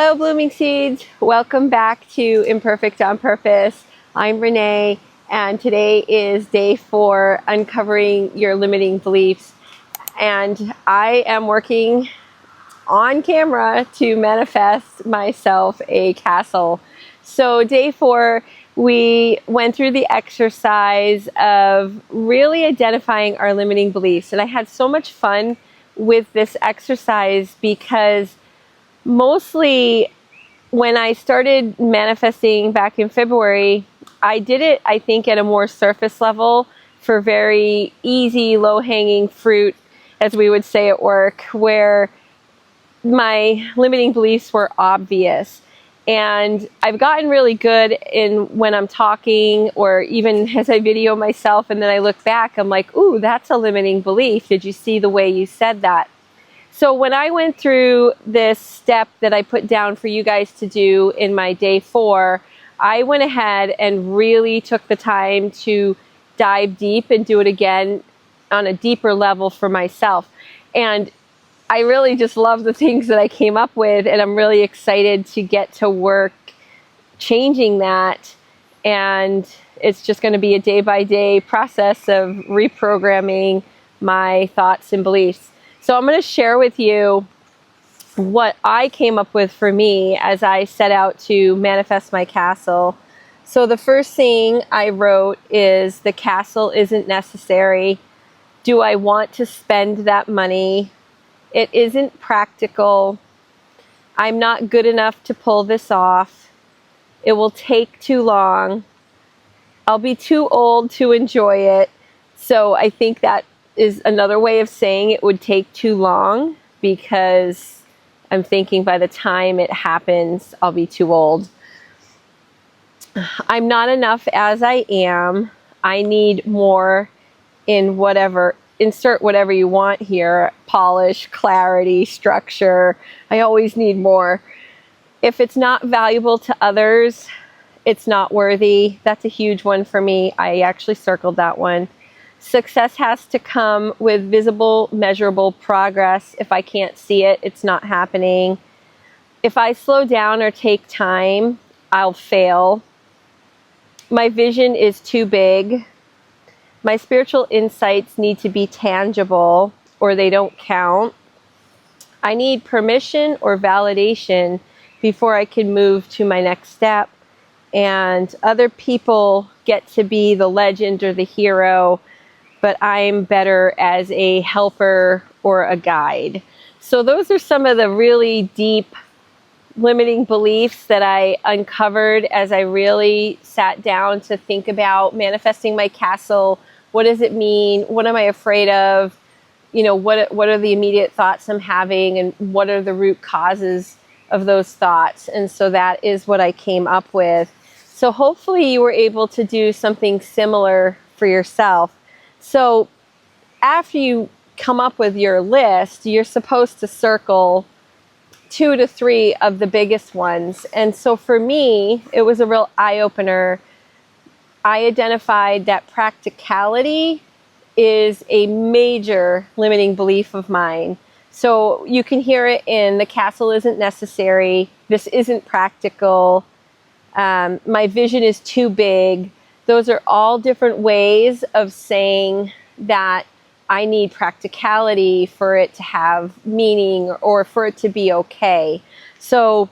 Hello, blooming seeds. Welcome back to Imperfect on Purpose. I'm Renee, and today is day 4, uncovering your limiting beliefs. And I am working on camera to manifest myself a castle. So day 4, we went through the exercise of really identifying our limiting beliefs. And I had so much fun with this exercise because mostly when I started manifesting back in February, I did it, I think, at a more surface level for very easy, low-hanging fruit, as we would say at work, where my limiting beliefs were obvious. And I've gotten really good in when I'm talking, or even as I video myself and then I look back, I'm like, ooh, that's a limiting belief. Did you see the way you said that? So when I went through this step that I put down for you guys to do in my day 4, I went ahead and really took the time to dive deep and do it again on a deeper level for myself. And I really just love the things that I came up with, and I'm really excited to get to work changing that. And it's just going to be a day-by-day process of reprogramming my thoughts and beliefs. So I'm going to share with you what I came up with for me as I set out to manifest my castle. So the first thing I wrote is, the castle isn't necessary. Do I want to spend that money? It isn't practical. I'm not good enough to pull this off. It will take too long. I'll be too old to enjoy it. So I think that is another way of saying it would take too long, because I'm thinking by the time it happens, I'll be too old. I'm not enough as I am. I need more in whatever, insert whatever you want here, polish, clarity, structure. I always need more. If it's not valuable to others, it's not worthy. That's a huge one for me. I actually circled that one. Success has to come with visible, measurable progress. If I can't see it, it's not happening. If I slow down or take time, I'll fail. My vision is too big. My spiritual insights need to be tangible, or they don't count. I need permission or validation before I can move to my next step. And other people get to be the legend or the hero, but I'm better as a helper or a guide. So those are some of the really deep limiting beliefs that I uncovered as I really sat down to think about manifesting my castle. What does it mean? What am I afraid of? You know, what are the immediate thoughts I'm having, and what are the root causes of those thoughts? And so that is what I came up with. So hopefully you were able to do something similar for yourself. So after you come up with your list, you're supposed to circle 2 to 3 of the biggest ones. And so for me, it was a real eye-opener. I identified that practicality is a major limiting belief of mine. So you can hear it in, the castle isn't necessary, this isn't practical, my vision is too big. Those are all different ways of saying that I need practicality for it to have meaning, or for it to be okay. So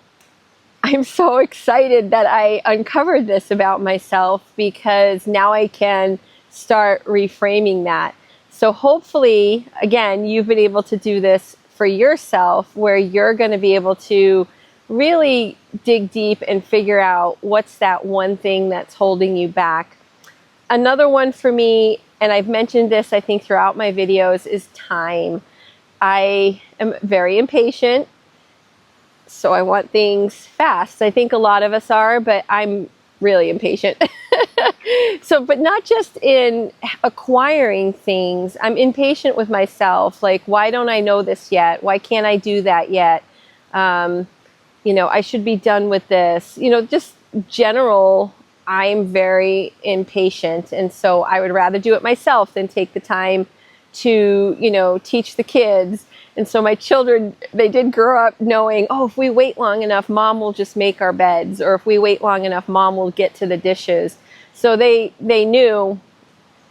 I'm so excited that I uncovered this about myself, because now I can start reframing that. So hopefully, again, you've been able to do this for yourself, where you're going to be able to really dig deep and figure out what's that one thing that's holding you back. Another one for me, and I've mentioned this, I think, throughout my videos, is time. I am very impatient, so I want things fast. I think a lot of us are, but I'm really impatient. So, but not just in acquiring things. I'm impatient with myself. Like, why don't I know this yet? Why can't I do that yet? You know, I should be done with this. You know, just general, I'm very impatient. And so I would rather do it myself than take the time to, you know, teach the kids. And so my children, they did grow up knowing, oh, if we wait long enough, mom will just make our beds, or if we wait long enough, mom will get to the dishes. So they knew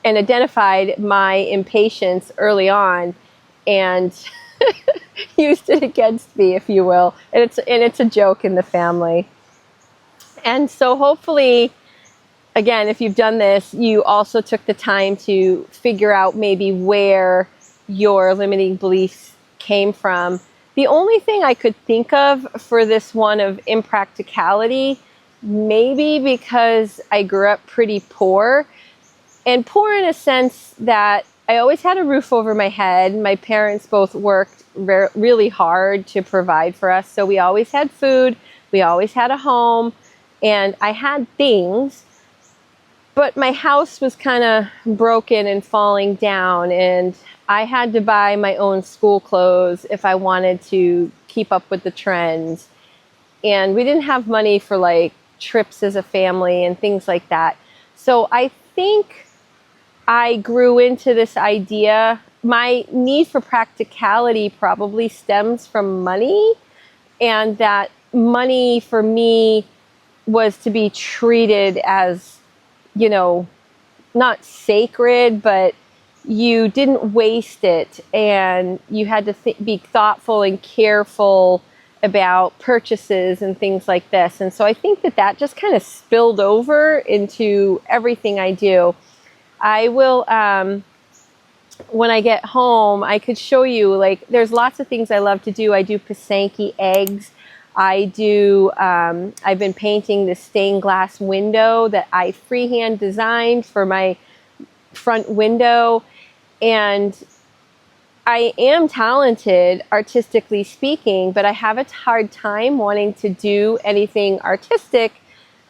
and identified my impatience early on and used it against me, if you will. And it's a joke in the family. And so hopefully, again, if you've done this, you also took the time to figure out maybe where your limiting beliefs came from. The only thing I could think of for this one of impracticality, maybe because I grew up pretty poor, and poor in a sense that I always had a roof over my head. My parents both worked really hard to provide for us, so we always had food, we always had a home, and I had things. But my house was kind of broken and falling down, and I had to buy my own school clothes if I wanted to keep up with the trends. And we didn't have money for like trips as a family and things like that. So I think I grew into this idea. My need for practicality probably stems from money, and that money for me was to be treated as, you know, not sacred, but you didn't waste it, and you had to be thoughtful and careful about purchases and things like this. And so I think that just kind of spilled over into everything I do. I will, when I get home, I could show you, like, there's lots of things I love to do. I do Pisanki eggs. I do, I've been painting this stained glass window that I freehand designed for my front window. And I am talented, artistically speaking, but I have a hard time wanting to do anything artistic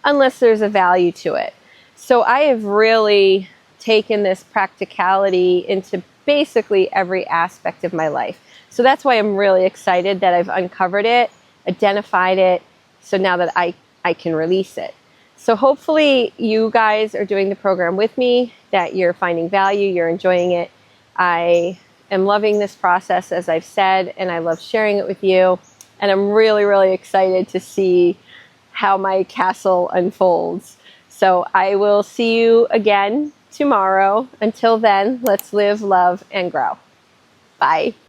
unless there's a value to it. So I have really taken this practicality into basically every aspect of my life. So that's why I'm really excited that I've uncovered it, identified it, so now that I can release it. So hopefully you guys are doing the program with me, that you're finding value, you're enjoying it. I am loving this process, as I've said, and I love sharing it with you. And I'm really, really excited to see how my castle unfolds. So I will see you again tomorrow. Until then, let's live, love, and grow. Bye.